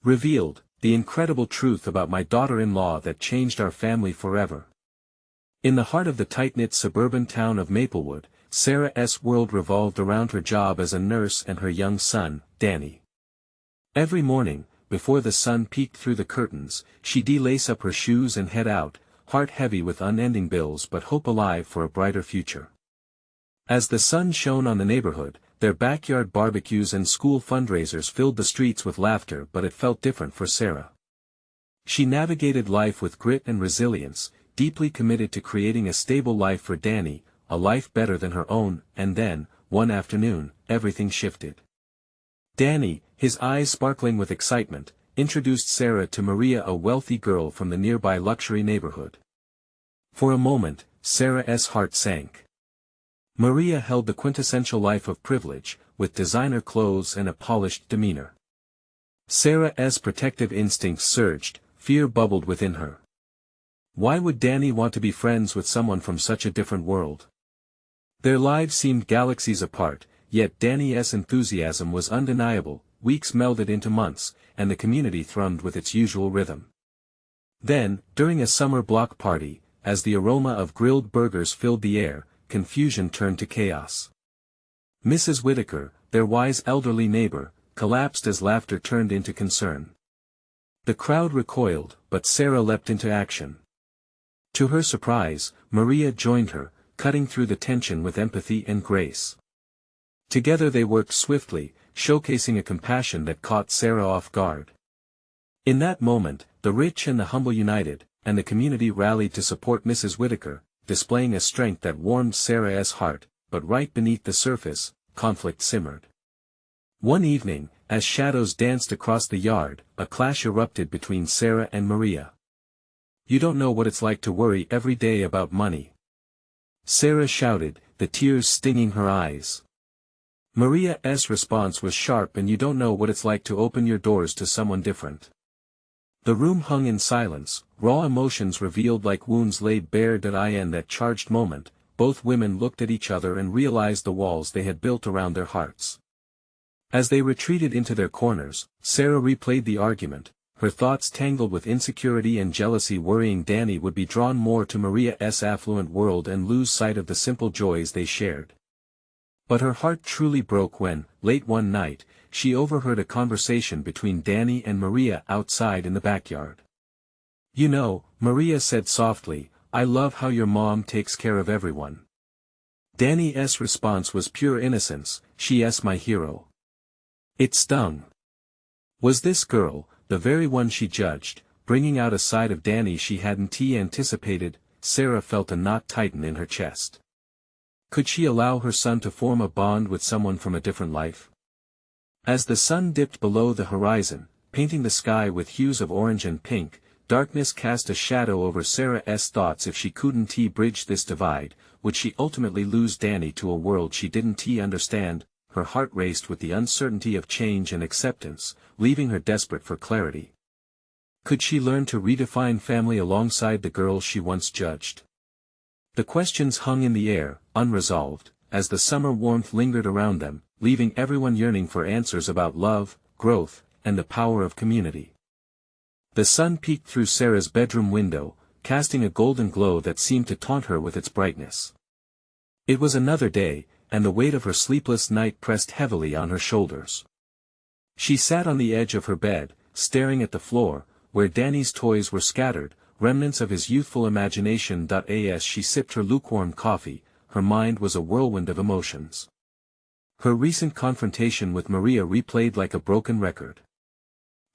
Revealed, the incredible truth about my daughter-in-law that changed our family forever. In the heart of the tight-knit suburban town of Maplewood, Sarah's world revolved around her job as a nurse and her young son, Danny. Every morning, before the sun peeked through the curtains, she'd lace up her shoes and head out, heart heavy with unending bills but hope alive for a brighter future. As the sun shone on the neighborhood, their backyard barbecues and school fundraisers filled the streets with laughter, but it felt different for Sarah. She navigated life with grit and resilience, deeply committed to creating a stable life for Danny, a life better than her own, and then, one afternoon, everything shifted. Danny, his eyes sparkling with excitement, introduced Sarah to Maria, a wealthy girl from the nearby luxury neighborhood. For a moment, Sarah's heart sank. Maria held the quintessential life of privilege, with designer clothes and a polished demeanor. Sarah's protective instincts surged, fear bubbled within her. Why would Danny want to be friends with someone from such a different world? Their lives seemed galaxies apart, yet Danny's enthusiasm was undeniable. Weeks melded into months, and the community thrummed with its usual rhythm. Then, during a summer block party, as the aroma of grilled burgers filled the air, confusion turned to chaos. Mrs. Whitaker, their wise elderly neighbor, collapsed as laughter turned into concern. The crowd recoiled, but Sarah leapt into action. To her surprise, Maria joined her, cutting through the tension with empathy and grace. Together they worked swiftly, showcasing a compassion that caught Sarah off guard. In that moment, the rich and the humble united, and the community rallied to support Mrs. Whitaker, displaying a strength that warmed Sarah's heart, but right beneath the surface, conflict simmered. One evening, as shadows danced across the yard, a clash erupted between Sarah and Maria. "You don't know what it's like to worry every day about money," Sarah shouted, the tears stinging her eyes. Maria's response was sharp, "And you don't know what it's like to open your doors to someone different." The room hung in silence, raw emotions revealed like wounds laid bare. In that charged moment, both women looked at each other and realized the walls they had built around their hearts. As they retreated into their corners, Sarah replayed the argument, her thoughts tangled with insecurity and jealousy, worrying Danny would be drawn more to Maria's affluent world and lose sight of the simple joys they shared. But her heart truly broke when, late one night, she overheard a conversation between Danny and Maria outside in the backyard. "You know," Maria said softly, "I love how your mom takes care of everyone." Danny's response was pure innocence, "She's my hero." It stung. Was this girl, the very one she judged, bringing out a side of Danny she hadn't anticipated? Sarah felt a knot tighten in her chest. Could she allow her son to form a bond with someone from a different life? As the sun dipped below the horizon, painting the sky with hues of orange and pink, darkness cast a shadow over Sarah's thoughts. If she couldn't bridge this divide, would she ultimately lose Danny to a world she didn't understand? Her heart raced with the uncertainty of change and acceptance, leaving her desperate for clarity. Could she learn to redefine family alongside the girl she once judged? The questions hung in the air, unresolved, as the summer warmth lingered around them, leaving everyone yearning for answers about love, growth, and the power of community. The sun peeked through Sarah's bedroom window, casting a golden glow that seemed to taunt her with its brightness. It was another day, and the weight of her sleepless night pressed heavily on her shoulders. She sat on the edge of her bed, staring at the floor, where Danny's toys were scattered, remnants of his youthful imagination. As she sipped her lukewarm coffee, her mind was a whirlwind of emotions. Her recent confrontation with Maria replayed like a broken record.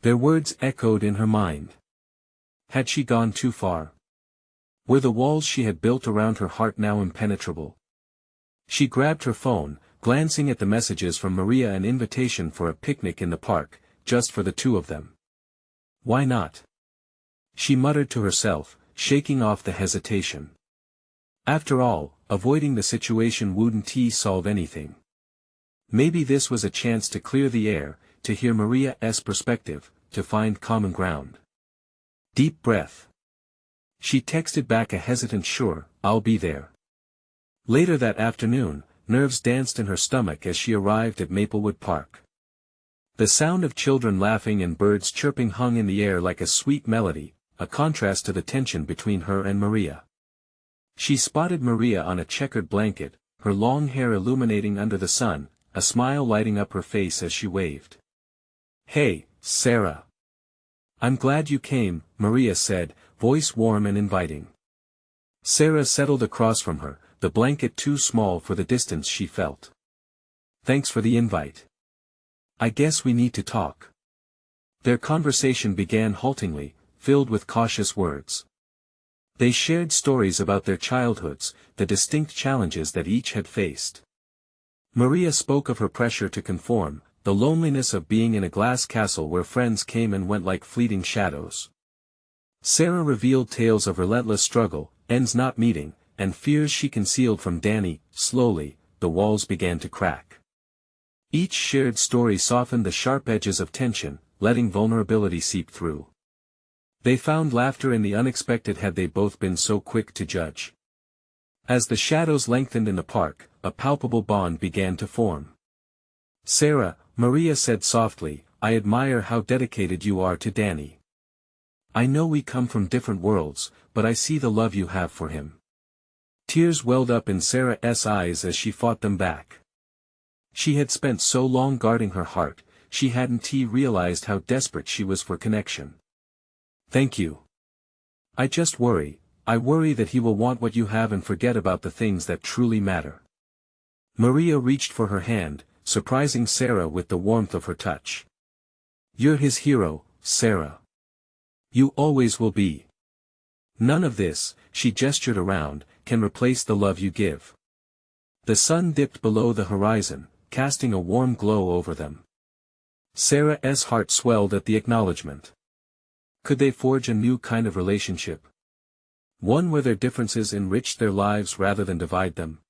Their words echoed in her mind. Had she gone too far? Were the walls she had built around her heart now impenetrable? She grabbed her phone, glancing at the messages from Maria, an invitation for a picnic in the park, just for the two of them. Why not? She muttered to herself, shaking off the hesitation. After all, avoiding the situation wouldn't solve anything. Maybe this was a chance to clear the air, to hear Maria's perspective, to find common ground. Deep breath. She texted back a hesitant "Sure, I'll be there." Later that afternoon, nerves danced in her stomach as she arrived at Maplewood Park. The sound of children laughing and birds chirping hung in the air like a sweet melody, a contrast to the tension between her and Maria. She spotted Maria on a checkered blanket, her long hair illuminating under the sun, a smile lighting up her face as she waved. "Hey, Sarah. I'm glad you came," Maria said, voice warm and inviting. Sarah settled across from her, the blanket too small for the distance she felt. "Thanks for the invite. I guess we need to talk." Their conversation began haltingly, filled with cautious words. They shared stories about their childhoods, the distinct challenges that each had faced. Maria spoke of her pressure to conform, the loneliness of being in a glass castle where friends came and went like fleeting shadows. Sarah revealed tales of relentless struggle, ends not meeting, and fears she concealed from Danny. Slowly, the walls began to crack. Each shared story softened the sharp edges of tension, letting vulnerability seep through. They found laughter in the unexpected had they both been so quick to judge. As the shadows lengthened in the park, a palpable bond began to form. "Sarah," Maria said softly, "I admire how dedicated you are to Danny. I know we come from different worlds, but I see the love you have for him." Tears welled up in Sarah's eyes as she fought them back. She had spent so long guarding her heart, she hadn't realized how desperate she was for connection. "Thank you. I worry that he will want what you have and forget about the things that truly matter." Maria reached for her hand, surprising Sarah with the warmth of her touch. "You're his hero, Sarah. You always will be. None of this," she gestured around, "can replace the love you give." The sun dipped below the horizon, casting a warm glow over them. Sarah's heart swelled at the acknowledgement. Could they forge a new kind of relationship? One where their differences enriched their lives rather than divide them?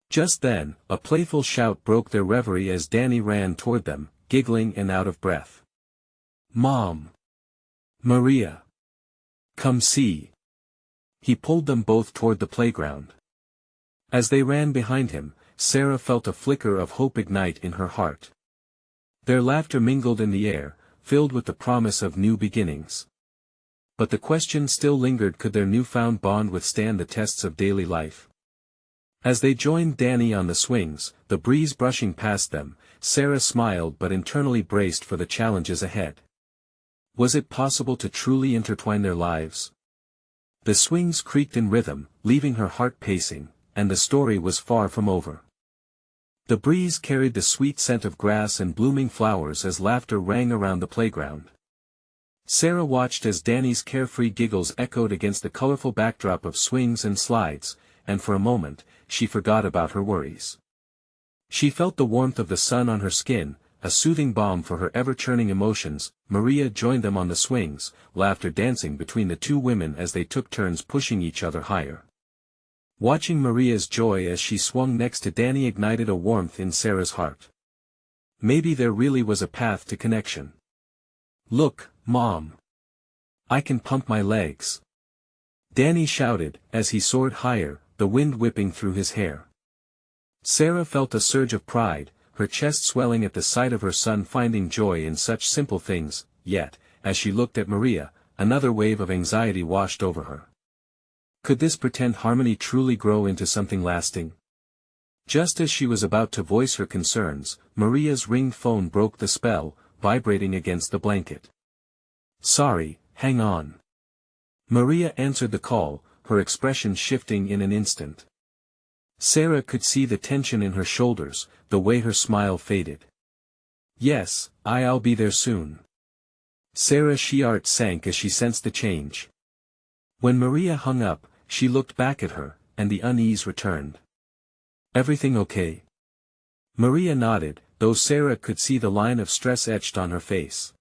Just then, a playful shout broke their reverie as Danny ran toward them, giggling and out of breath. "Mom! Maria! Come see!" He pulled them both toward the playground. As they ran behind him, Sarah felt a flicker of hope ignite in her heart. Their laughter mingled in the air, filled with the promise of new beginnings. But the question still lingered: could their newfound bond withstand the tests of daily life? As they joined Danny on the swings, the breeze brushing past them, Sarah smiled but internally braced for the challenges ahead. Was it possible to truly intertwine their lives? The swings creaked in rhythm, leaving her heart pacing, and the story was far from over. The breeze carried the sweet scent of grass and blooming flowers as laughter rang around the playground. Sarah watched as Danny's carefree giggles echoed against the colorful backdrop of swings and slides, and for a moment, she forgot about her worries. She felt the warmth of the sun on her skin, a soothing balm for her ever-churning emotions. Maria joined them on the swings, laughter dancing between the two women as they took turns pushing each other higher. Watching Maria's joy as she swung next to Danny ignited a warmth in Sarah's heart. Maybe there really was a path to connection. "Look, Mom! I can pump my legs!" Danny shouted, as he soared higher, the wind whipping through his hair. Sarah felt a surge of pride, her chest swelling at the sight of her son finding joy in such simple things, yet, as she looked at Maria, another wave of anxiety washed over her. Could this pretend harmony truly grow into something lasting? Just as she was about to voice her concerns, Maria's ringed phone broke the spell, vibrating against the blanket. "Sorry, hang on." Maria answered the call, her expression shifting in an instant. Sarah could see the tension in her shoulders, the way her smile faded. "Yes, I'll be there soon." Sarah's heart sank as she sensed the change. When Maria hung up, she looked back at her, and the unease returned. "Everything okay?" Maria nodded, though Sarah could see the line of stress etched on her face.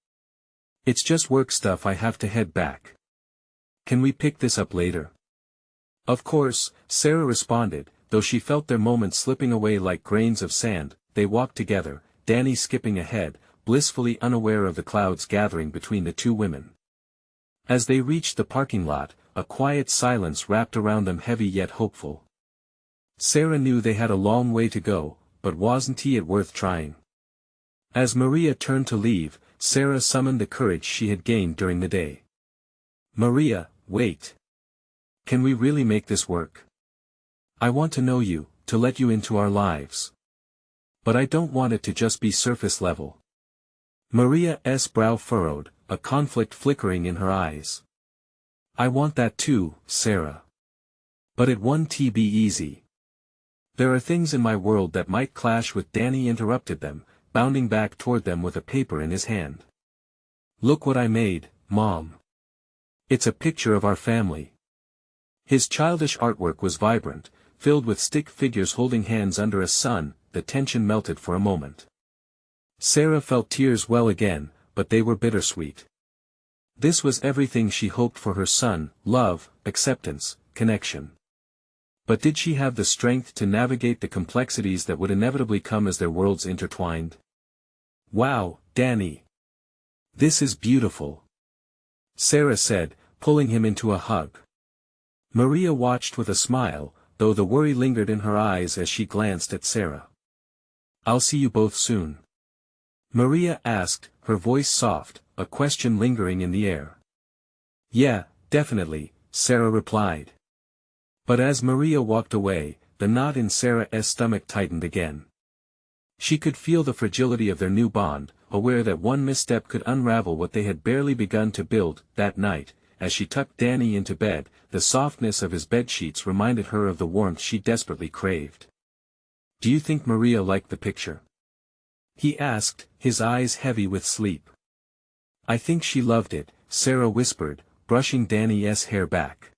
"It's just work stuff, I have to head back. Can we pick this up later?" "Of course," Sarah responded, though she felt their moments slipping away like grains of sand. They walked together, Danny skipping ahead, blissfully unaware of the clouds gathering between the two women. As they reached the parking lot, a quiet silence wrapped around them, heavy yet hopeful. Sarah knew they had a long way to go, but wasn't it worth trying? As Maria turned to leave, Sarah summoned the courage she had gained during the day. Maria, wait. Can we really make this work? I want to know you, to let you into our lives. But I don't want it to just be surface level. Maria's brow furrowed, a conflict flickering in her eyes. I want that too, Sarah. But it won't be easy. There are things in my world that might clash with. Danny interrupted them, bounding back toward them with a paper in his hand. Look what I made, Mom. It's a picture of our family. His childish artwork was vibrant, filled with stick figures holding hands under a sun. The tension melted for a moment. Sarah felt tears well again, but they were bittersweet. This was everything she hoped for her son: love, acceptance, connection. But did she have the strength to navigate the complexities that would inevitably come as their worlds intertwined? Wow, Danny. This is beautiful, Sarah said, pulling him into a hug. Maria watched with a smile, though the worry lingered in her eyes as she glanced at Sarah. I'll see you both soon? Maria asked, her voice soft, a question lingering in the air. Yeah, definitely, Sarah replied. But as Maria walked away, the knot in Sarah's stomach tightened again. She could feel the fragility of their new bond, aware that one misstep could unravel what they had barely begun to build. That night, as she tucked Danny into bed, the softness of his bedsheets reminded her of the warmth she desperately craved. Do you think Maria liked the picture? He asked, his eyes heavy with sleep. I think she loved it, Sarah whispered, brushing Danny's hair back.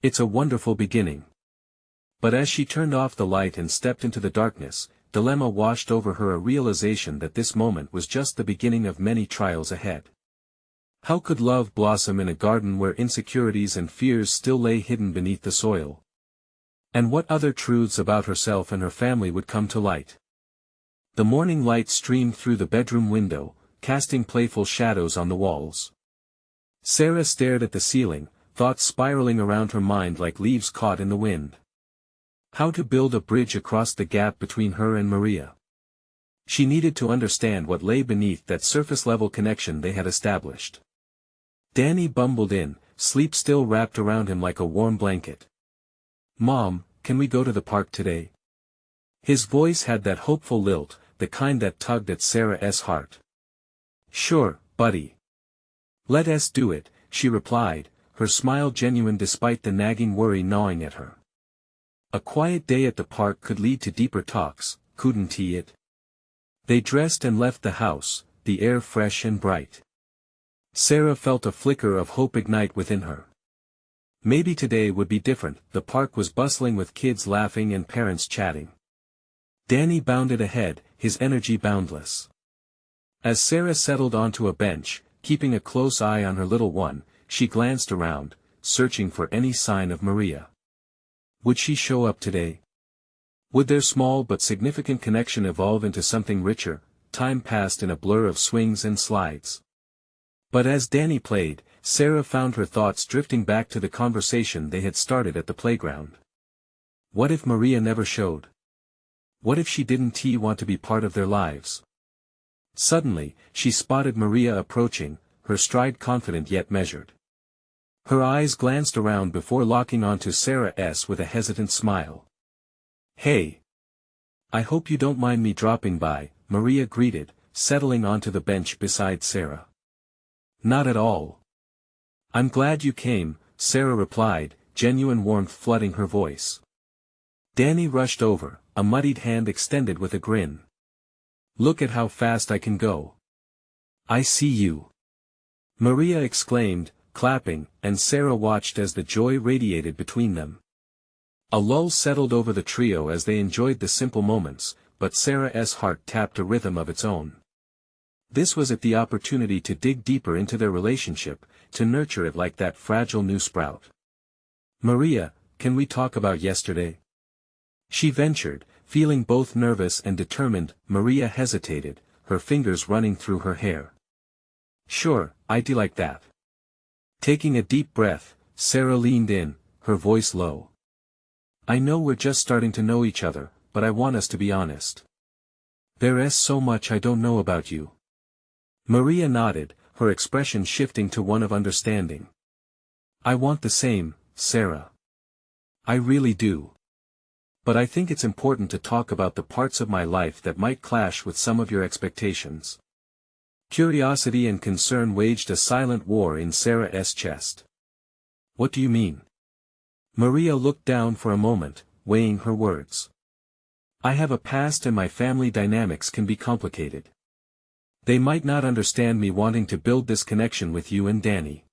It's a wonderful beginning. But as she turned off the light and stepped into the darkness, dilemma washed over her, a realization that this moment was just the beginning of many trials ahead. How could love blossom in a garden where insecurities and fears still lay hidden beneath the soil? And what other truths about herself and her family would come to light? The morning light streamed through the bedroom window, casting playful shadows on the walls. Sarah stared at the ceiling, thoughts spiraling around her mind like leaves caught in the wind. How to build a bridge across the gap between her and Maria? She needed to understand what lay beneath that surface-level connection they had established. Danny bumbled in, sleep still wrapped around him like a warm blanket. Mom, can we go to the park today? His voice had that hopeful lilt, the kind that tugged at Sarah's heart. Sure, buddy. Let us do it, she replied, her smile genuine despite the nagging worry gnawing at her. A quiet day at the park could lead to deeper talks, couldn't it? They dressed and left the house, the air fresh and bright. Sarah felt a flicker of hope ignite within her. Maybe today would be different. The park was bustling with kids laughing and parents chatting. Danny bounded ahead, his energy boundless. As Sarah settled onto a bench, keeping a close eye on her little one, she glanced around, searching for any sign of Maria. Would she show up today? Would their small but significant connection evolve into something richer? Time passed in a blur of swings and slides. But as Danny played, Sarah found her thoughts drifting back to the conversation they had started at the playground. What if Maria never showed? What if she didn't want to be part of their lives? Suddenly, she spotted Maria approaching, her stride confident yet measured. Her eyes glanced around before locking onto Sarah's with a hesitant smile. Hey! I hope you don't mind me dropping by, Maria greeted, settling onto the bench beside Sarah. Not at all. I'm glad you came, Sarah replied, genuine warmth flooding her voice. Danny rushed over, a muddied hand extended with a grin. Look at how fast I can go. I see you. Maria exclaimed, clapping, and Sarah watched as the joy radiated between them. A lull settled over the trio as they enjoyed the simple moments, but Sarah's heart tapped a rhythm of its own. This was it, the opportunity to dig deeper into their relationship, to nurture it like that fragile new sprout. Maria, can we talk about yesterday? She ventured, feeling both nervous and determined. Maria hesitated, her fingers running through her hair. Sure, I'd like that. Taking a deep breath, Sarah leaned in, her voice low. I know we're just starting to know each other, but I want us to be honest. There's so much I don't know about you. Maria nodded, her expression shifting to one of understanding. I want the same, Sarah. I really do. But I think it's important to talk about the parts of my life that might clash with some of your expectations. Curiosity and concern waged a silent war in Sarah's chest. What do you mean? Maria looked down for a moment, weighing her words. I have a past and my family dynamics can be complicated. They might not understand me wanting to build this connection with you and Danny.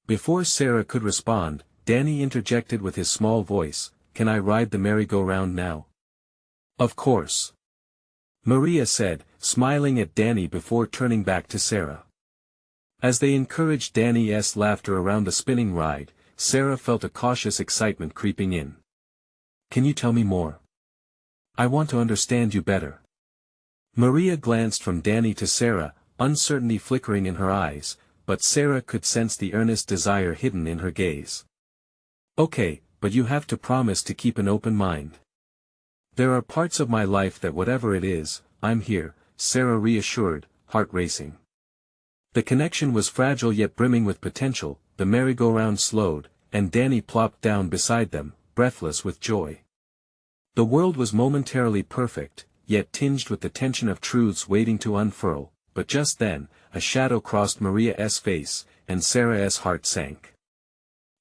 Before Sarah could respond, Danny interjected with his small voice, Can I ride the merry-go-round now? Of course. Maria said, smiling at Danny before turning back to Sarah. As they encouraged Danny's laughter around the spinning ride, Sarah felt a cautious excitement creeping in. Can you tell me more? I want to understand you better. Maria glanced from Danny to Sarah, uncertainty flickering in her eyes, but Sarah could sense the earnest desire hidden in her gaze. Okay, but you have to promise to keep an open mind. There are parts of my life that whatever it is, I'm here, Sarah reassured, heart racing. The connection was fragile yet brimming with potential. The merry-go-round slowed, and Danny plopped down beside them, breathless with joy. The world was momentarily perfect, yet tinged with the tension of truths waiting to unfurl, but just then, a shadow crossed Maria's face, and Sarah's heart sank.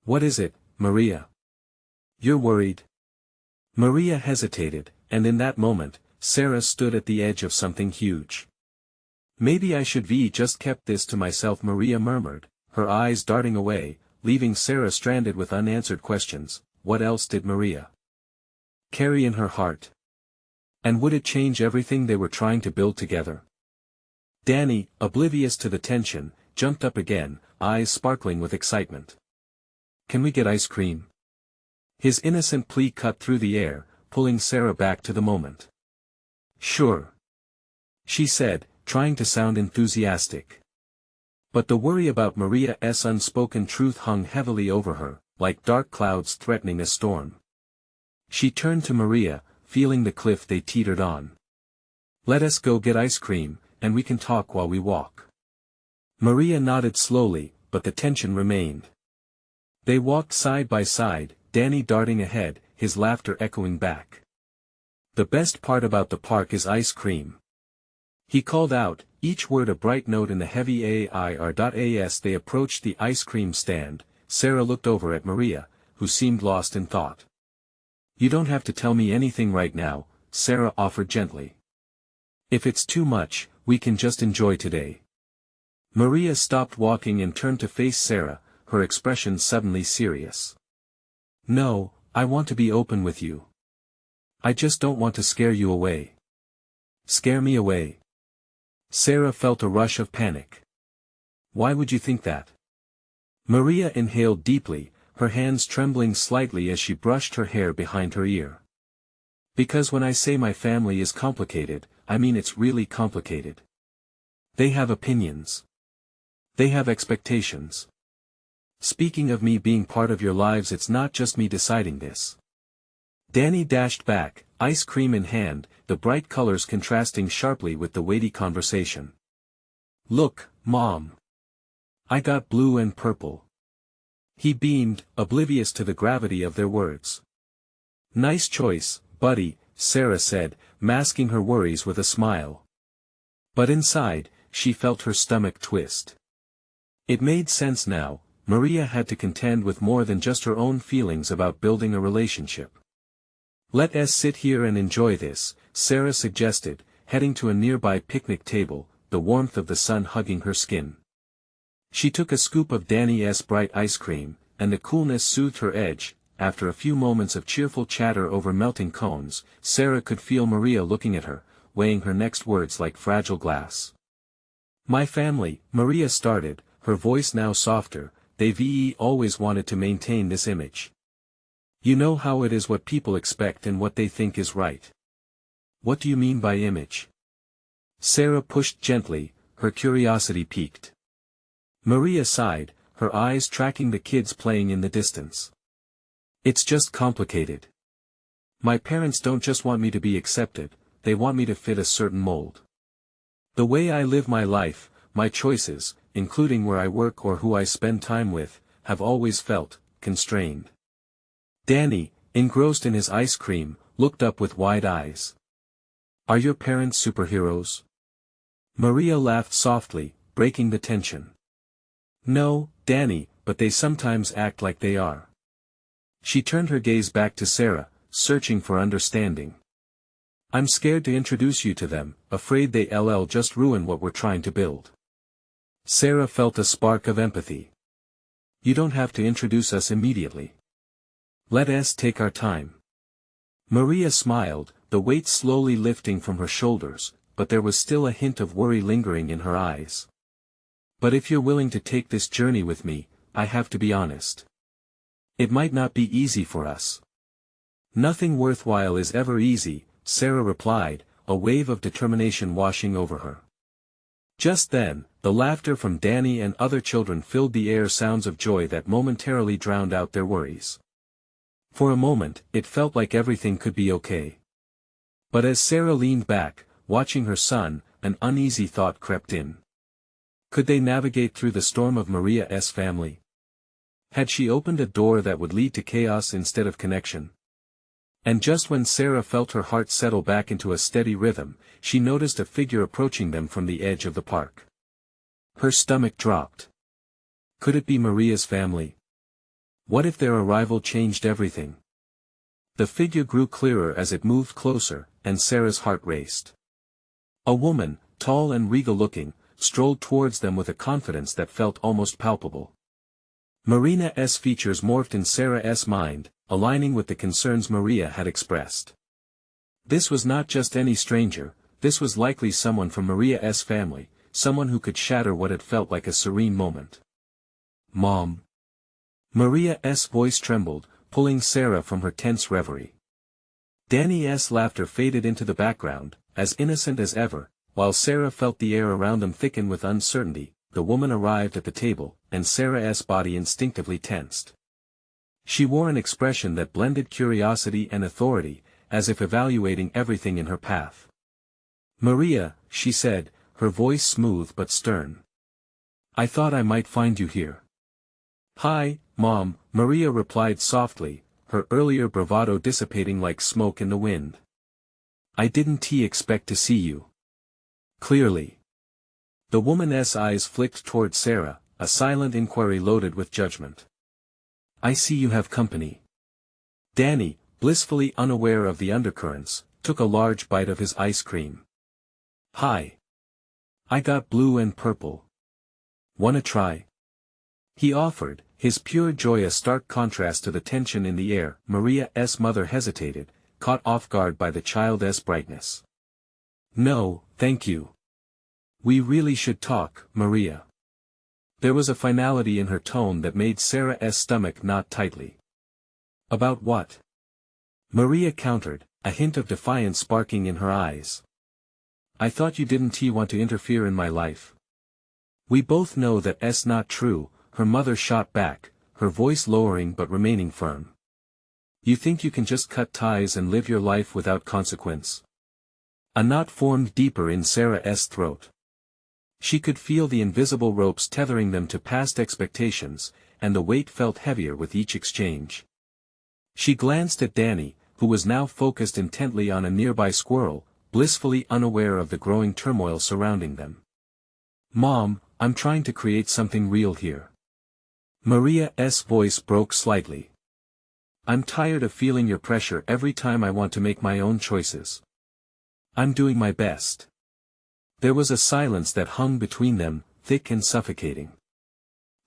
What is it, Maria? You're worried? Maria hesitated, and in that moment, Sarah stood at the edge of something huge. Maybe I should have just kept this to myself, Maria murmured, her eyes darting away, leaving Sarah stranded with unanswered questions. What else did Maria carry in her heart? And would it change everything they were trying to build together? Danny, oblivious to the tension, jumped up again, eyes sparkling with excitement. Can we get ice cream? His innocent plea cut through the air, pulling Sarah back to the moment. Sure. She said, trying to sound enthusiastic. But the worry about Maria's unspoken truth hung heavily over her, like dark clouds threatening a storm. She turned to Maria, feeling the cliff they teetered on. Let us go get ice cream, and we can talk while we walk. Maria nodded slowly, but the tension remained. They walked side by side, Danny darting ahead, his laughter echoing back. The best part about the park is ice cream. He called out, each word a bright note in the heavy air. As they approached the ice cream stand, Sarah looked over at Maria, who seemed lost in thought. You don't have to tell me anything right now, Sarah offered gently. If it's too much, we can just enjoy today. Maria stopped walking and turned to face Sarah, her expression suddenly serious. No, I want to be open with you. I just don't want to scare you away. Scare me away? Sarah felt a rush of panic. Why would you think that? Maria inhaled deeply, her hands trembling slightly as she brushed her hair behind her ear. Because when I say my family is complicated, I mean it's really complicated. They have opinions. They have expectations. Speaking of me being part of your lives, it's not just me deciding this. Danny dashed back, ice cream in hand, the bright colors contrasting sharply with the weighty conversation. Look, Mom. I got blue and purple. He beamed, oblivious to the gravity of their words. Nice choice, buddy, Sarah said, masking her worries with a smile. But inside, she felt her stomach twist. It made sense now. Maria had to contend with more than just her own feelings about building a relationship. Let us sit here and enjoy this, Sarah suggested, heading to a nearby picnic table, the warmth of the sun hugging her skin. She took a scoop of Danny's bright ice cream, and the coolness soothed her edge. After a few moments of cheerful chatter over melting cones, Sarah could feel Maria looking at her, weighing her next words like fragile glass. My family, Maria started, her voice now softer. They've always wanted to maintain this image. You know how it is, what people expect and what they think is right. What do you mean by image? Sarah pushed gently, her curiosity piqued. Maria sighed, her eyes tracking the kids playing in the distance. It's just complicated. My parents don't just want me to be accepted, they want me to fit a certain mold. The way I live my life, my choices, including where I work or who I spend time with, have always felt constrained. Danny, engrossed in his ice cream, looked up with wide eyes. Are your parents superheroes? Maria laughed softly, breaking the tension. No, Danny, but they sometimes act like they are. She turned her gaze back to Sarah, searching for understanding. I'm scared to introduce you to them, afraid they'll just ruin what we're trying to build. Sarah felt a spark of empathy. You don't have to introduce us immediately. Let us take our time. Maria smiled, the weight slowly lifting from her shoulders, but there was still a hint of worry lingering in her eyes. But if you're willing to take this journey with me, I have to be honest. It might not be easy for us. Nothing worthwhile is ever easy, Sarah replied, a wave of determination washing over her. Just then, the laughter from Danny and other children filled the air, sounds of joy that momentarily drowned out their worries. For a moment, it felt like everything could be okay. But as Sarah leaned back, watching her son, an uneasy thought crept in. Could they navigate through the storm of Maria's family? Had she opened a door that would lead to chaos instead of connection? And just when Sarah felt her heart settle back into a steady rhythm, she noticed a figure approaching them from the edge of the park. Her stomach dropped. Could it be Maria's family? What if their arrival changed everything? The figure grew clearer as it moved closer, and Sarah's heart raced. A woman, tall and regal-looking, strolled towards them with a confidence that felt almost palpable. Marina's features morphed in Sarah's mind, aligning with the concerns Maria had expressed. This was not just any stranger, this was likely someone from Maria's family, someone who could shatter what had felt like a serene moment. Mom. Maria's voice trembled, pulling Sarah from her tense reverie. Danny's laughter faded into the background, as innocent as ever, while Sarah felt the air around them thicken with uncertainty. The woman arrived at the table, and Sarah's body instinctively tensed. She wore an expression that blended curiosity and authority, as if evaluating everything in her path. Maria, she said, her voice smooth but stern. I thought I might find you here. Hi, Mom, Maria replied softly, her earlier bravado dissipating like smoke in the wind. I didn't expect to see you. Clearly. The woman's eyes flicked toward Sarah, a silent inquiry loaded with judgment. I see you have company. Danny, blissfully unaware of the undercurrents, took a large bite of his ice cream. Hi. I got blue and purple. Wanna try? He offered, his pure joy a stark contrast to the tension in the air. Maria's mother hesitated, caught off guard by the child's brightness. No, thank you. We really should talk, Maria. There was a finality in her tone that made Sarah's stomach knot tightly. About what? Maria countered, a hint of defiance sparking in her eyes. I thought you didn't want to interfere in my life. We both know that's not true, her mother shot back, her voice lowering but remaining firm. You think you can just cut ties and live your life without consequence? A knot formed deeper in Sarah's throat. She could feel the invisible ropes tethering them to past expectations, and the weight felt heavier with each exchange. She glanced at Danny, who was now focused intently on a nearby squirrel, blissfully unaware of the growing turmoil surrounding them. Mom, I'm trying to create something real here. Maria's voice broke slightly. I'm tired of feeling your pressure every time I want to make my own choices. I'm doing my best. There was a silence that hung between them, thick and suffocating.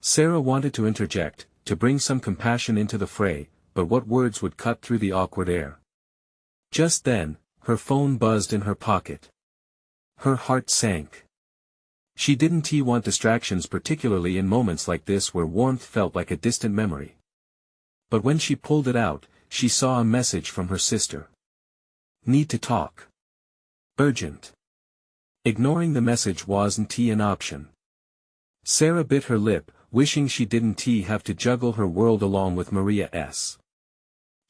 Sarah wanted to interject, to bring some compassion into the fray, but what words would cut through the awkward air? Just then, her phone buzzed in her pocket. Her heart sank. She didn't want distractions, particularly in moments like this where warmth felt like a distant memory. But when she pulled it out, she saw a message from her sister. Need to talk. Urgent. Ignoring the message wasn't an option. Sarah bit her lip, wishing she didn't have to juggle her world along with Maria's.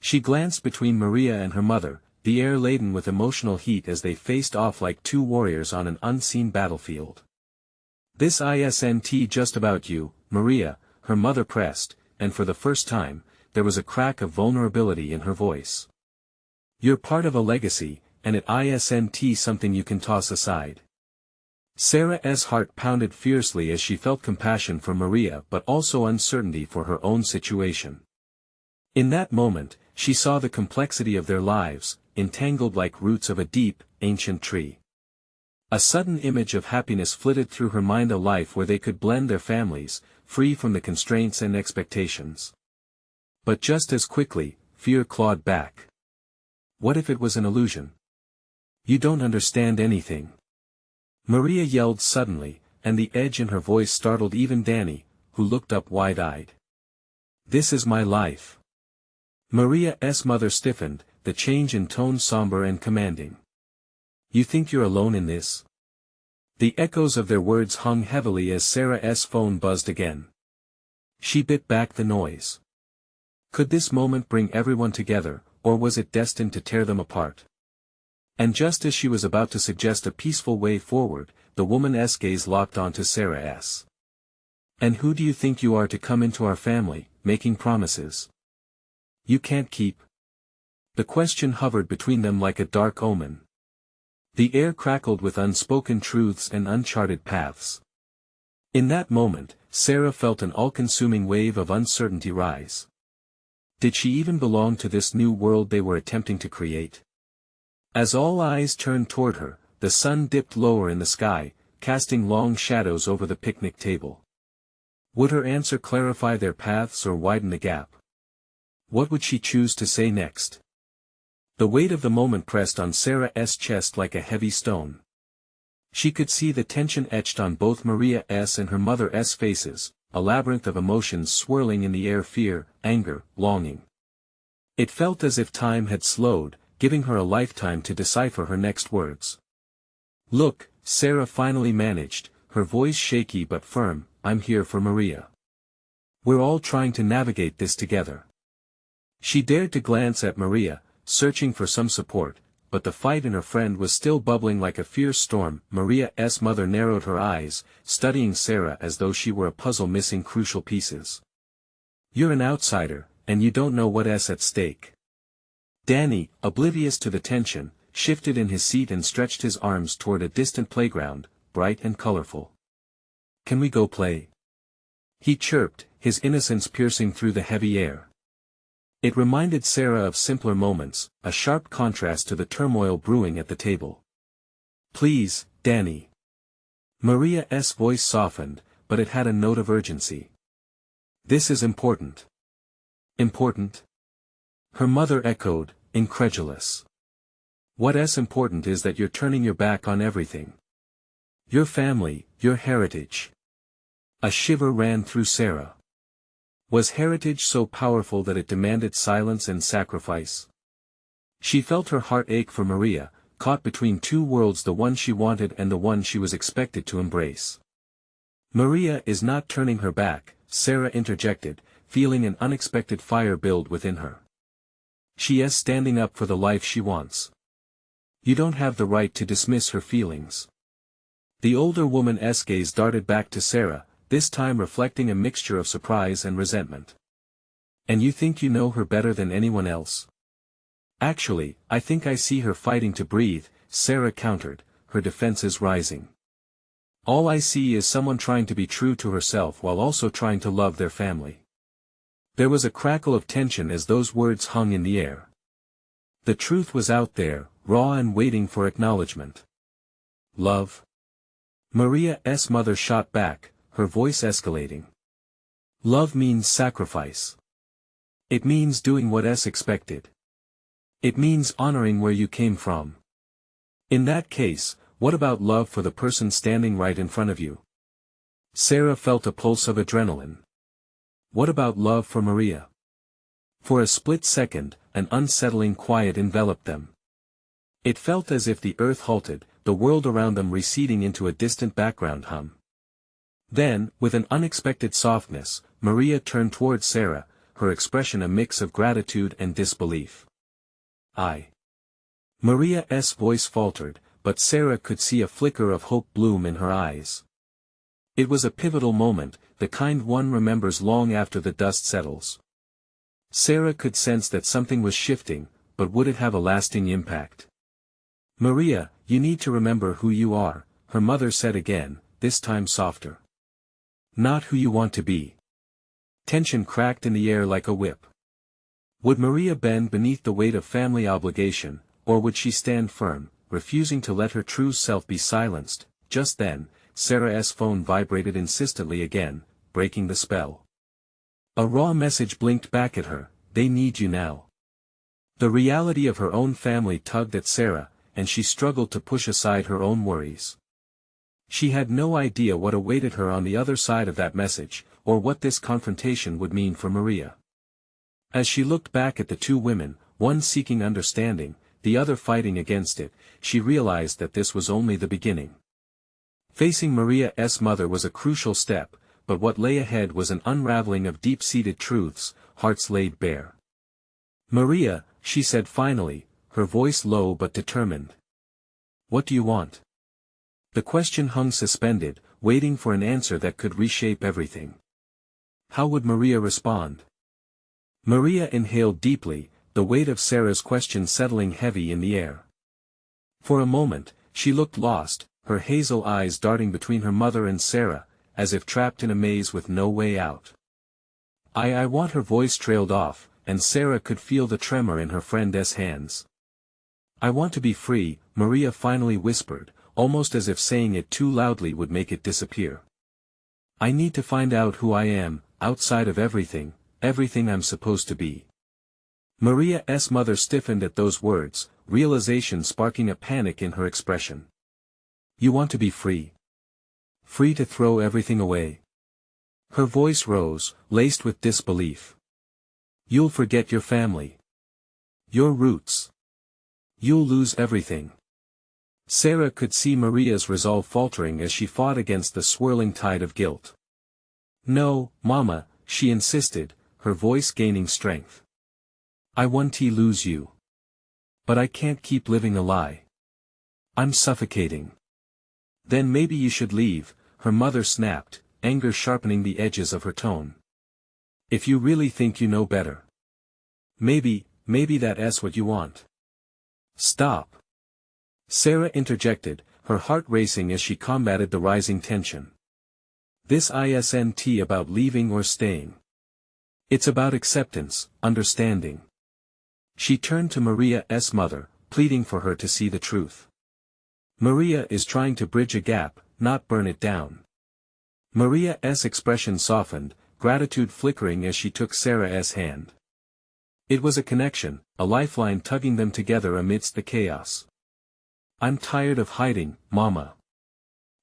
She glanced between Maria and her mother, the air laden with emotional heat as they faced off like two warriors on an unseen battlefield. "This isn't just about you, Maria," her mother pressed, and for the first time, there was a crack of vulnerability in her voice. "You're part of a legacy, and it isn't something you can toss aside." Sarah's heart pounded fiercely as she felt compassion for Maria but also uncertainty for her own situation. In that moment, she saw the complexity of their lives, entangled like roots of a deep, ancient tree. A sudden image of happiness flitted through her mind, a life where they could blend their families, free from the constraints and expectations. But just as quickly, fear clawed back. What if it was an illusion? "You don't understand anything," Maria yelled suddenly, and the edge in her voice startled even Danny, who looked up wide-eyed. "This is my life." Maria's mother stiffened, the change in tone somber and commanding. "You think you're alone in this?" The echoes of their words hung heavily as Sarah's phone buzzed again. She bit back the noise. Could this moment bring everyone together, or was it destined to tear them apart? And just as she was about to suggest a peaceful way forward, the woman's gaze locked onto Sarah's. "And who do you think you are to come into our family, making promises you can't keep?" The question hovered between them like a dark omen. The air crackled with unspoken truths and uncharted paths. In that moment, Sarah felt an all-consuming wave of uncertainty rise. Did she even belong to this new world they were attempting to create? As all eyes turned toward her, the sun dipped lower in the sky, casting long shadows over the picnic table. Would her answer clarify their paths or widen the gap? What would she choose to say next? The weight of the moment pressed on Sarah's chest like a heavy stone. She could see the tension etched on both Maria's and her mother's faces, a labyrinth of emotions swirling in the air: fear, anger, longing. It felt as if time had slowed, giving her a lifetime to decipher her next words. "Look," Sarah finally managed, her voice shaky but firm, "I'm here for Maria. We're all trying to navigate this together." She dared to glance at Maria, searching for some support, but the fight in her friend was still bubbling like a fierce storm. Maria's mother narrowed her eyes, studying Sarah as though she were a puzzle missing crucial pieces. "You're an outsider, and you don't know what's at stake." Danny, oblivious to the tension, shifted in his seat and stretched his arms toward a distant playground, bright and colorful. "Can we go play?" he chirped, his innocence piercing through the heavy air. It reminded Sarah of simpler moments, a sharp contrast to the turmoil brewing at the table. "Please, Danny." Maria's voice softened, but it had a note of urgency. "This is important." "Important?" her mother echoed, incredulous. "What's important is that you're turning your back on everything. Your family, your heritage." A shiver ran through Sarah. Was heritage so powerful that it demanded silence and sacrifice? She felt her heart ache for Maria, caught between two worlds, the one she wanted and the one she was expected to embrace. "Maria is not turning her back," Sarah interjected, feeling an unexpected fire build within her. "She is standing up for the life she wants. You don't have the right to dismiss her feelings." The older woman's gaze darted back to Sarah, this time reflecting a mixture of surprise and resentment. "And you think you know her better than anyone else?" "Actually, I think I see her fighting to breathe," Sarah countered, her defenses rising. "All I see is someone trying to be true to herself while also trying to love their family." There was a crackle of tension as those words hung in the air. The truth was out there, raw and waiting for acknowledgement. "Love?" Maria's mother shot back, her voice escalating. "Love means sacrifice. It means doing what's expected. It means honoring where you came from. In that case, what about love for the person standing right in front of you?" Sarah felt a pulse of adrenaline. What about love for Maria? For a split second, an unsettling quiet enveloped them. It felt as if the earth halted, the world around them receding into a distant background hum. Then, with an unexpected softness, Maria turned toward Sarah, her expression a mix of gratitude and disbelief. "I Maria's voice faltered, but Sarah could see a flicker of hope bloom in her eyes. It was a pivotal moment, the kind one remembers long after the dust settles. Sarah could sense that something was shifting, but would it have a lasting impact? "Maria, you need to remember who you are," her mother said again, this time softer. "Not who you want to be." Tension cracked in the air like a whip. Would Maria bend beneath the weight of family obligation, or would she stand firm, refusing to let her true self be silenced? Just then, Sarah's phone vibrated insistently again, breaking the spell. A raw message blinked back at her, "They need you now." The reality of her own family tugged at Sarah, and she struggled to push aside her own worries. She had no idea what awaited her on the other side of that message, or what this confrontation would mean for Maria. As she looked back at the two women, one seeking understanding, the other fighting against it, she realized that this was only the beginning. Facing Maria's mother was a crucial step, but what lay ahead was an unraveling of deep-seated truths, hearts laid bare. "Maria," she said finally, her voice low but determined. "What do you want?" The question hung suspended, waiting for an answer that could reshape everything. How would Maria respond? Maria inhaled deeply, the weight of Sarah's question settling heavy in the air. For a moment, she looked lost, her hazel eyes darting between her mother and Sarah, as if trapped in a maze with no way out. I want." Her voice trailed off, and Sarah could feel the tremor in her friend's hands. "I want to be free," Maria finally whispered, almost as if saying it too loudly would make it disappear. "I need to find out who I am, outside of everything I'm supposed to be." Maria's mother stiffened at those words, realization sparking a panic in her expression. "You want to be free? Free to throw everything away?" Her voice rose, laced with disbelief. "You'll forget your family. Your roots. You'll lose everything." Sarah could see Maria's resolve faltering as she fought against the swirling tide of guilt. "No, Mama," she insisted, her voice gaining strength. "I won't lose you. But I can't keep living a lie. I'm suffocating." "Then maybe you should leave," her mother snapped, anger sharpening the edges of her tone. "If you really think you know better. Maybe that's what you want." "Stop." Sarah interjected, her heart racing as she combated the rising tension. "This isn't about leaving or staying. It's about acceptance, understanding." She turned to Maria's mother, pleading for her to see the truth. "Maria is trying to bridge a gap, not burn it down." Maria's expression softened, gratitude flickering as she took Sarah's hand. It was a connection, a lifeline tugging them together amidst the chaos. "I'm tired of hiding, Mama."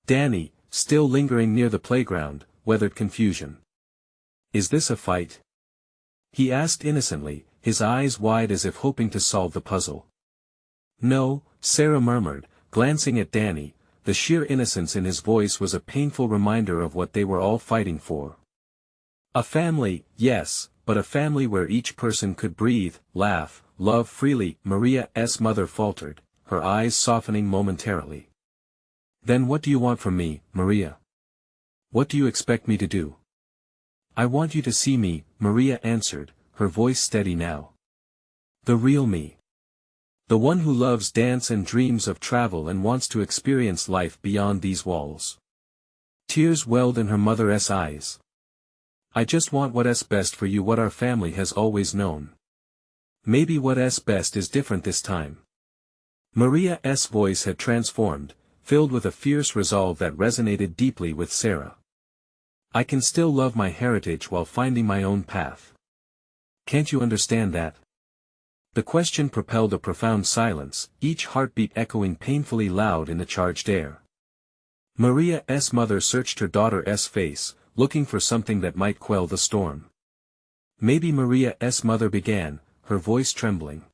Danny, still lingering near the playground, weathered confusion. "Is this a fight?" he asked innocently, his eyes wide as if hoping to solve the puzzle. "No," Sarah murmured, glancing at Danny, the sheer innocence in his voice was a painful reminder of what they were all fighting for. "A family, yes, but a family where each person could breathe, laugh, love freely," Maria's mother faltered, her eyes softening momentarily. "Then what do you want from me, Maria? What do you expect me to do?" "I want you to see me," Maria answered, her voice steady now. "The real me. The one who loves dance and dreams of travel and wants to experience life beyond these walls." Tears welled in her mother's eyes. "I just want what's best for you, what our family has always known. Maybe what's best is different this time." Maria's voice had transformed, filled with a fierce resolve that resonated deeply with Sarah. "I can still love my heritage while finding my own path. Can't you understand that?" The question propelled a profound silence, each heartbeat echoing painfully loud in the charged air. Maria's mother searched her daughter's face, looking for something that might quell the storm. "Maybe," Maria's mother began, her voice trembling.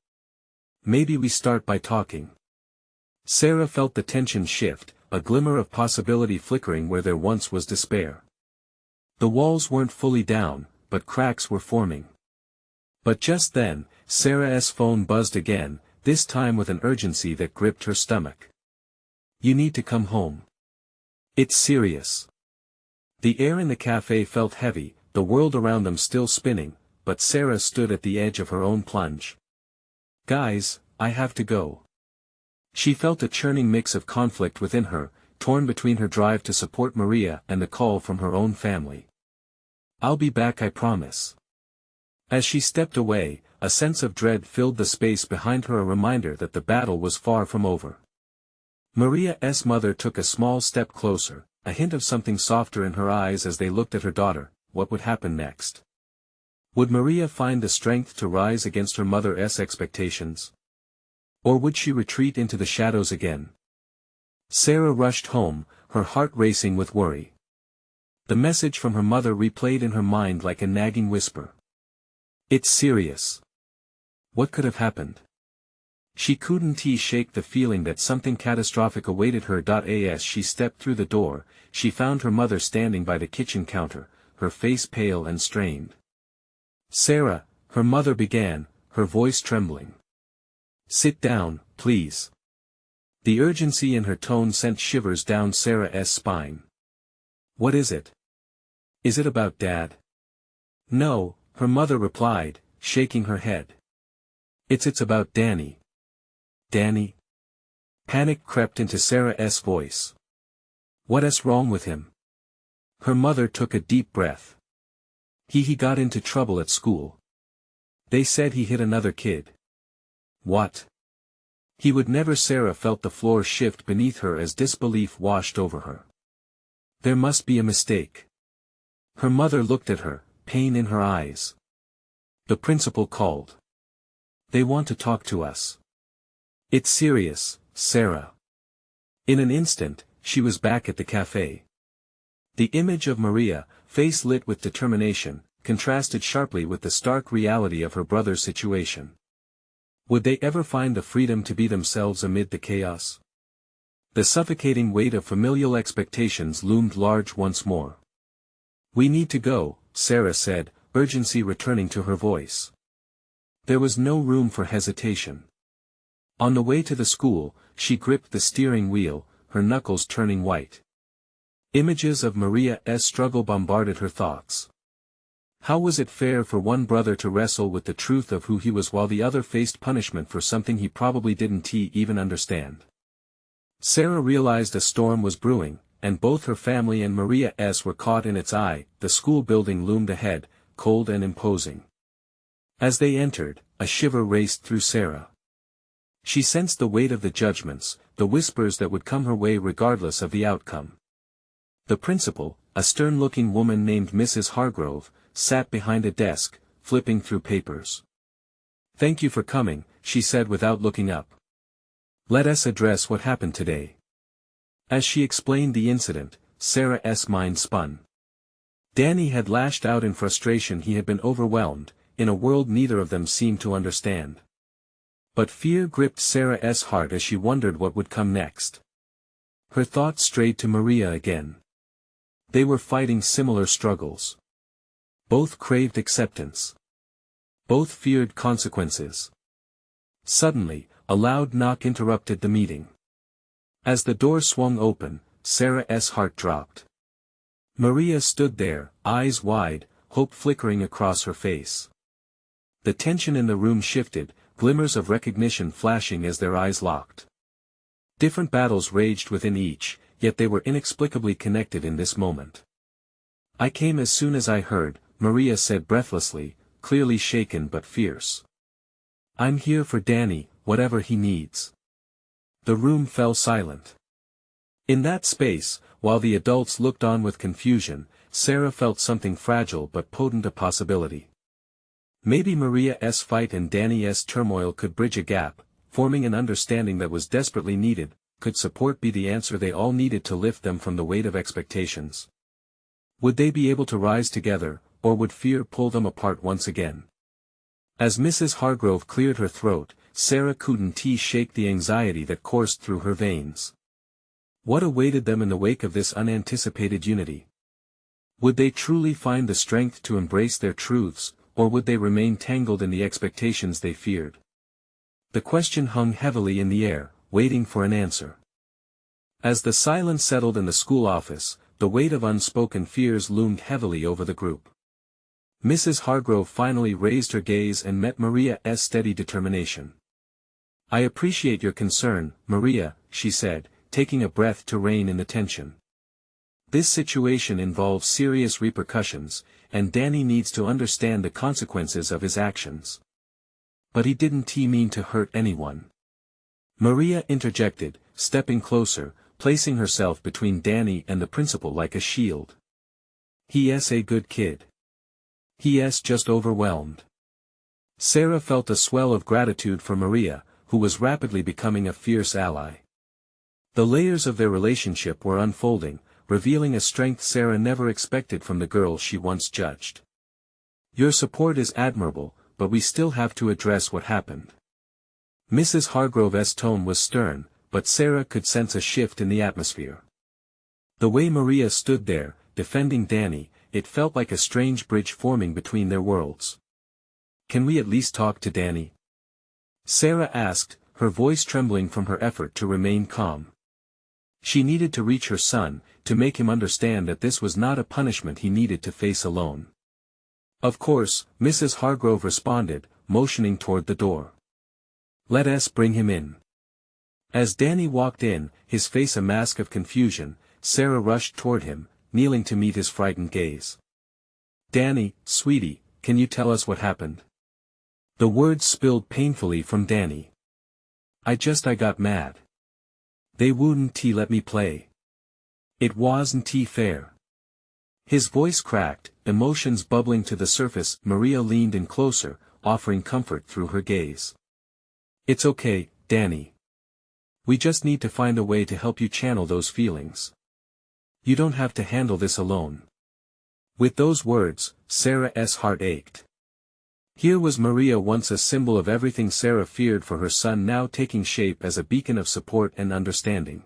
"Maybe we start by talking." Sarah felt the tension shift, a glimmer of possibility flickering where there once was despair. The walls weren't fully down, but cracks were forming. But just then, Sarah's phone buzzed again, this time with an urgency that gripped her stomach. "You need to come home. It's serious." The air in the cafe felt heavy, the world around them still spinning, but Sarah stood at the edge of her own plunge. "Guys, I have to go." She felt a churning mix of conflict within her, torn between her drive to support Maria and the call from her own family. "I'll be back, I promise." As she stepped away, a sense of dread filled the space behind her, a reminder that the battle was far from over. Maria's mother took a small step closer, a hint of something softer in her eyes as they looked at her daughter. What would happen next? Would Maria find the strength to rise against her mother's expectations? Or would she retreat into the shadows again? Sarah rushed home, her heart racing with worry. The message from her mother replayed in her mind like a nagging whisper. "It's serious." What could have happened? She couldn't shake the feeling that something catastrophic awaited her. As she stepped through the door, she found her mother standing by the kitchen counter, her face pale and strained. "Sarah," her mother began, her voice trembling. "Sit down, please." The urgency in her tone sent shivers down Sarah's spine. "What is it? Is it about Dad?" "No," her mother replied, shaking her head. It's about Danny." "Danny?" Panic crept into Sarah's voice. "What's wrong with him?" Her mother took a deep breath. He got into trouble at school. They said he hit another kid." "What?" "He would never." Sarah felt the floor shift beneath her as disbelief washed over her. "There must be a mistake." Her mother looked at her, pain in her eyes. "The principal called. They want to talk to us." "It's serious, Sarah." In an instant, she was back at the cafe. The image of Maria, face lit with determination, contrasted sharply with the stark reality of her brother's situation. Would they ever find the freedom to be themselves amid the chaos? The suffocating weight of familial expectations loomed large once more. "We need to go," Sarah said, urgency returning to her voice. There was no room for hesitation. On the way to the school, she gripped the steering wheel, her knuckles turning white. Images of Maria's struggle bombarded her thoughts. How was it fair for one brother to wrestle with the truth of who he was while the other faced punishment for something he probably didn't even understand? Sarah realized a storm was brewing, and both her family and Maria's were caught in its eye. The school building loomed ahead, cold and imposing. As they entered, a shiver raced through Sarah. She sensed the weight of the judgments, the whispers that would come her way regardless of the outcome. The principal, a stern-looking woman named Mrs. Hargrove, sat behind a desk, flipping through papers. "Thank you for coming," she said without looking up. "Let us address what happened today." As she explained the incident, Sarah's mind spun. Danny had lashed out in frustration. He had been overwhelmed, in a world neither of them seemed to understand. But fear gripped Sarah's heart as she wondered what would come next. Her thoughts strayed to Maria again. They were fighting similar struggles. Both craved acceptance. Both feared consequences. Suddenly, a loud knock interrupted the meeting. As the door swung open, Sarah's heart dropped. Maria stood there, eyes wide, hope flickering across her face. The tension in the room shifted, glimmers of recognition flashing as their eyes locked. Different battles raged within each, yet they were inexplicably connected in this moment. "I came as soon as I heard," Maria said breathlessly, clearly shaken but fierce. "I'm here for Danny, whatever he needs." The room fell silent. In that space, while the adults looked on with confusion, Sarah felt something fragile but potent, a possibility. Maybe Maria's fight and Danny's turmoil could bridge a gap, forming an understanding that was desperately needed. Could support be the answer they all needed to lift them from the weight of expectations? Would they be able to rise together, or would fear pull them apart once again? As Mrs. Hargrove cleared her throat, Sarah couldn't shake the anxiety that coursed through her veins. What awaited them in the wake of this unanticipated unity? Would they truly find the strength to embrace their truths, or would they remain tangled in the expectations they feared? The question hung heavily in the air, waiting for an answer. As the silence settled in the school office, the weight of unspoken fears loomed heavily over the group. Mrs. Hargrove finally raised her gaze and met Maria's steady determination. "I appreciate your concern, Maria," she said, taking a breath to rein in the tension. "This situation involves serious repercussions, and Danny needs to understand the consequences of his actions." "But he didn't mean to hurt anyone," Maria interjected, stepping closer, placing herself between Danny and the principal like a shield. "He's a good kid. He's just overwhelmed." Sarah felt a swell of gratitude for Maria, who was rapidly becoming a fierce ally. The layers of their relationship were unfolding, revealing a strength Sarah never expected from the girl she once judged. "Your support is admirable, but we still have to address what happened." Mrs. Hargrove's tone was stern, but Sarah could sense a shift in the atmosphere. The way Maria stood there, defending Danny, it felt like a strange bridge forming between their worlds. "Can we at least talk to Danny?" Sarah asked, her voice trembling from her effort to remain calm. She needed to reach her son, to make him understand that this was not a punishment he needed to face alone. "Of course," Mrs. Hargrove responded, motioning toward the door. "Let us bring him in." As Danny walked in, his face a mask of confusion, Sarah rushed toward him, kneeling to meet his frightened gaze. "Danny, sweetie, can you tell us what happened?" The words spilled painfully from Danny. I got mad. They wouldn't let me play. It wasn't fair." His voice cracked, emotions bubbling to the surface. Maria leaned in closer, offering comfort through her gaze. "It's okay, Danny. We just need to find a way to help you channel those feelings. You don't have to handle this alone." With those words, Sarah's heart ached. Here was Maria, once a symbol of everything Sarah feared for her son, now taking shape as a beacon of support and understanding.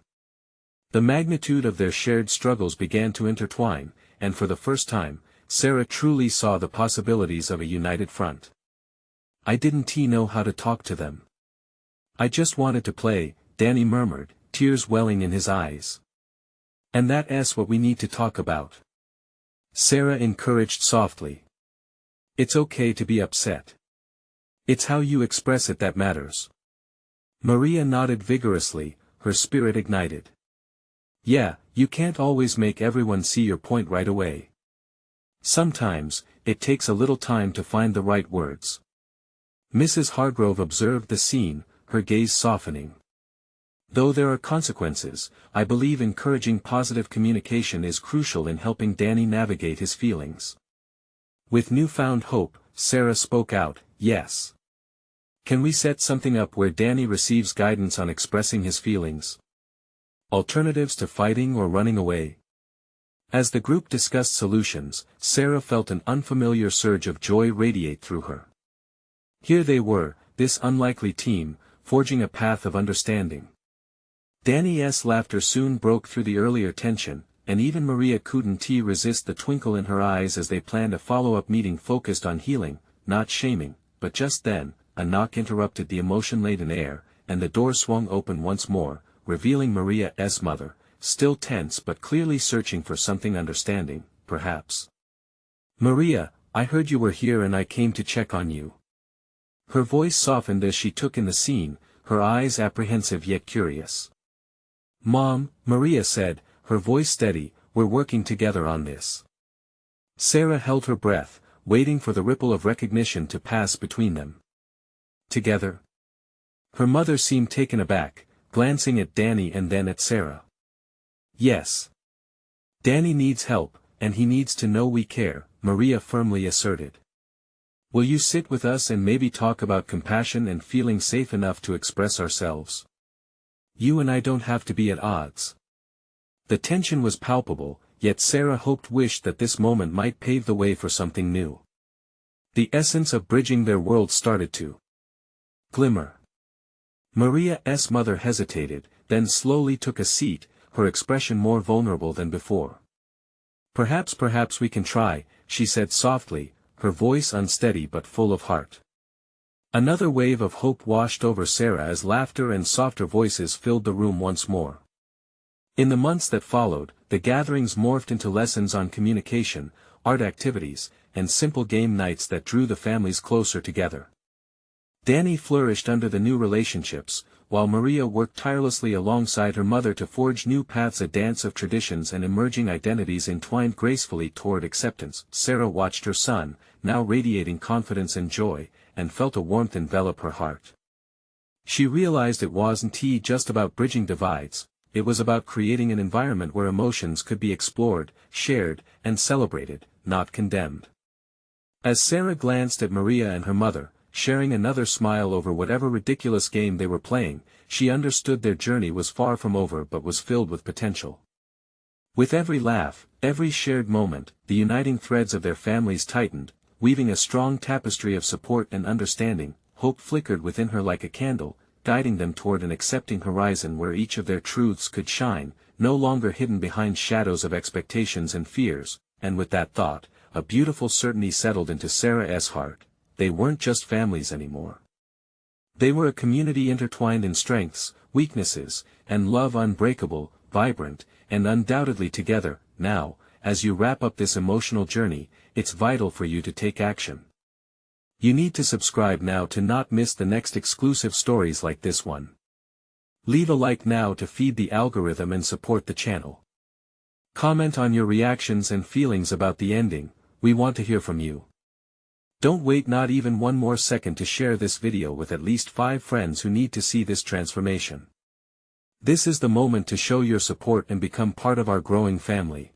The magnitude of their shared struggles began to intertwine, and for the first time, Sarah truly saw the possibilities of a united front. "I didn't know how to talk to them. I just wanted to play," Danny murmured, tears welling in his eyes. "And that's what we need to talk about," Sarah encouraged softly. "It's okay to be upset. It's how you express it that matters." Maria nodded vigorously, her spirit ignited. "Yeah, you can't always make everyone see your point right away. Sometimes, it takes a little time to find the right words." Mrs. Hargrove observed the scene, her gaze softening. "Though there are consequences, I believe encouraging positive communication is crucial in helping Danny navigate his feelings." With newfound hope, Sarah spoke out, "Yes. Can we set something up where Danny receives guidance on expressing his feelings? Alternatives to fighting or running away?" As the group discussed solutions, Sarah felt an unfamiliar surge of joy radiate through her. Here they were, this unlikely team, forging a path of understanding. Danny's laughter soon broke through the earlier tension, and even Maria couldn't resist the twinkle in her eyes as they planned a follow-up meeting focused on healing, not shaming. But just then, a knock interrupted the emotion-laden air, and the door swung open once more, revealing Maria's mother, still tense but clearly searching for something understanding, perhaps. "Maria, I heard you were here and I came to check on you." Her voice softened as she took in the scene, her eyes apprehensive yet curious. "Mom," Maria said, her voice steady, "we're working together on this." Sarah held her breath, waiting for the ripple of recognition to pass between them. "Together?" Her mother seemed taken aback, glancing at Danny and then at Sarah. "Yes. Danny needs help, and he needs to know we care," Maria firmly asserted. "Will you sit with us and maybe talk about compassion and feeling safe enough to express ourselves? You and I don't have to be at odds." The tension was palpable, yet Sarah wished that this moment might pave the way for something new. The essence of bridging their worlds started to glimmer. Maria's mother hesitated, then slowly took a seat, her expression more vulnerable than before. Perhaps we can try," she said softly, her voice unsteady but full of heart. Another wave of hope washed over Sarah as laughter and softer voices filled the room once more. In the months that followed, the gatherings morphed into lessons on communication, art activities, and simple game nights that drew the families closer together. Danny flourished under the new relationships, while Maria worked tirelessly alongside her mother to forge new paths, a dance of traditions and emerging identities entwined gracefully toward acceptance. Sarah watched her son, now radiating confidence and joy, and felt a warmth envelop her heart. She realized it wasn't just about bridging divides, it was about creating an environment where emotions could be explored, shared, and celebrated, not condemned. As Sarah glanced at Maria and her mother, sharing another smile over whatever ridiculous game they were playing, she understood their journey was far from over but was filled with potential. With every laugh, every shared moment, the uniting threads of their families tightened, weaving a strong tapestry of support and understanding. Hope flickered within her like a candle, guiding them toward an accepting horizon where each of their truths could shine, no longer hidden behind shadows of expectations and fears. And with that thought, a beautiful certainty settled into Sarah's heart. They weren't just families anymore. They were a community intertwined in strengths, weaknesses, and love, unbreakable, vibrant, and undoubtedly together. Now, as you wrap up this emotional journey, it's vital for you to take action. You need to subscribe now to not miss the next exclusive stories like this one. Leave a like now to feed the algorithm and support the channel. Comment on your reactions and feelings about the ending. We want to hear from you. Don't wait not even one more second to share this video with at least 5 friends who need to see this transformation. This is the moment to show your support and become part of our growing family.